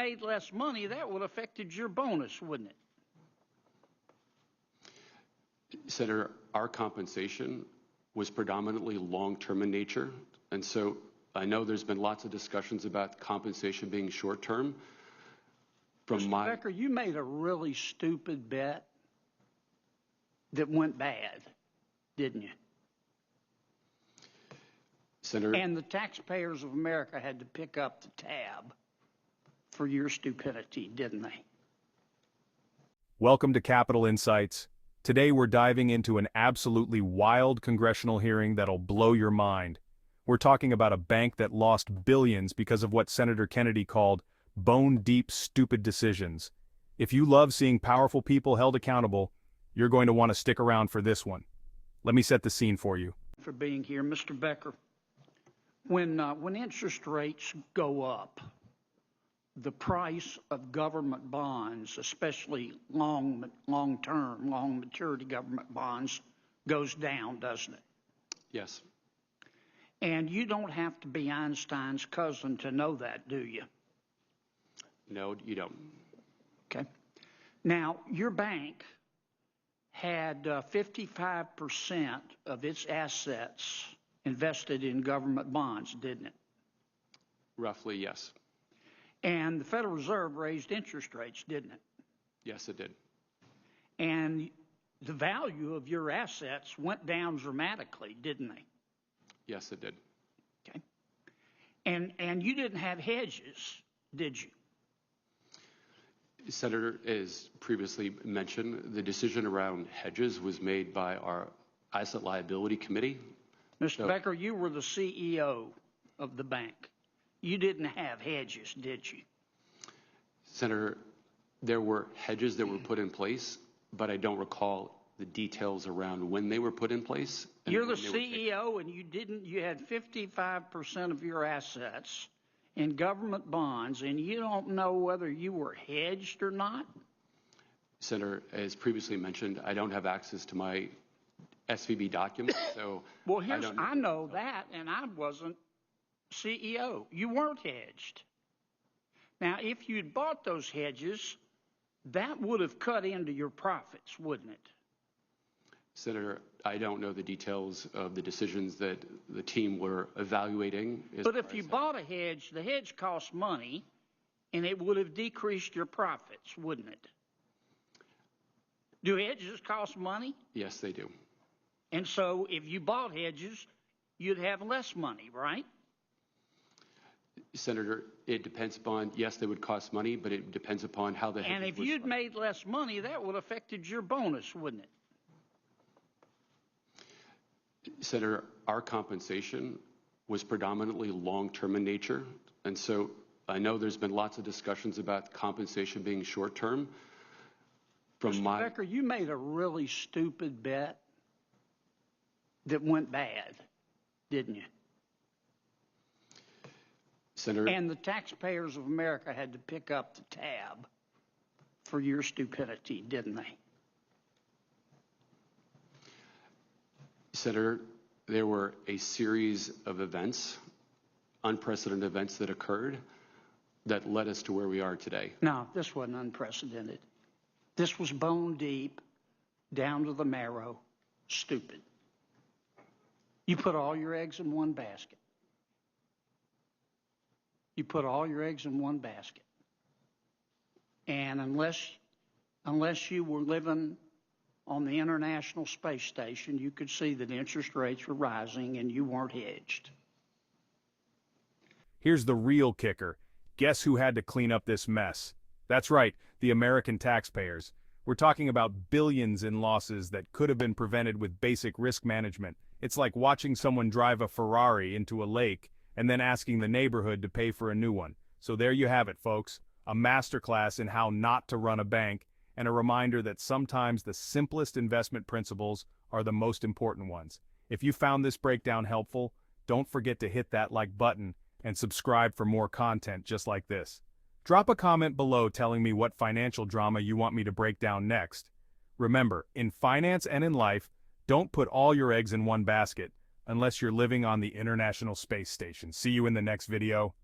made less money, that would have affected your bonus, wouldn't it? Senator, our compensation was predominantly long-term in nature, and so I know there's been lots of discussions about compensation being short-term. Mr. Becker, you made a really stupid bet that went bad, didn't you? Senator, and the taxpayers of America had to pick up the tab for your stupidity, didn't they? Welcome to Capital Insights. Today we're diving into an absolutely wild congressional hearing that'll blow your mind. We're talking about a bank that lost billions because of what Senator Kennedy called bone-deep stupid decisions. If you love seeing powerful people held accountable, you're going to want to stick around for this one. Let me set the scene for you. For being here, Mr. Becker. When interest rates go up, the price of government bonds, especially long-term, long-maturity government bonds, goes down, doesn't it? yes. And you don't have to be Einstein's cousin to know that, do you? No, you don't. Okay. Now, your bank had 55% of its assets invested in government bonds, didn't it? Roughly, yes. And the Federal Reserve raised interest rates, didn't it? Yes, it did. And the value of your assets went down dramatically, didn't they? Yes, it did. Okay. And you didn't have hedges, did you? Senator, as previously mentioned, the decision around hedges was made by our Asset Liability Committee. Mr. Becker, you were the CEO of the bank. You didn't have hedges, did you? Senator, there were hedges that were put in place, but I don't recall the details around when they were put in place. You're the CEO, and you had 55% of your assets in government bonds, and you don't know whether you were hedged or not? Senator, as previously mentioned, I don't have access to my SVB documents, so well, I know that, and I wasn't CEO. You weren't hedged. Now, if you'd bought those hedges, that would have cut into your profits, wouldn't it? Senator, I don't know the details of the decisions that the team were evaluating. But if you bought a hedge, the hedge cost money, and it would have decreased your profits, wouldn't it? Do hedges cost money? Yes, they do. And so if you bought hedges, you'd have less money, right? Senator, it depends upon, yes, they would cost money, but it depends upon how the hedges and if were you'd structured. made less money, that would have affected your bonus, wouldn't it? Senator, our compensation was predominantly long-term in nature, and so I know there's been lots of discussions about compensation being short-term. Mr. Becker, you made a really stupid bet that went bad, didn't you? Senator, and the taxpayers of America had to pick up the tab for your stupidity, didn't they? Senator, there were a series of events, unprecedented events that occurred that led us to where we are today. No, this wasn't unprecedented. This was bone deep, down to the marrow, stupid. You put all your eggs in one basket. You put all your eggs in one basket. And unless you were living on the International Space Station, you could see that interest rates were rising and you weren't hedged. Here's the real kicker. Guess who had to clean up this mess? That's right, the American taxpayers. We're talking about billions in losses that could have been prevented with basic risk management. It's like watching someone drive a Ferrari into a lake and then asking the neighborhood to pay for a new one. So there you have it, folks. A masterclass in how not to run a bank, and a reminder that sometimes the simplest investment principles are the most important ones. If you found this breakdown helpful, don't forget to hit that like button and subscribe for more content just like this. Drop a comment below telling me what financial drama you want me to break down next. Remember, in finance and in life, don't put all your eggs in one basket unless you're living on the International Space Station. See you in the next video.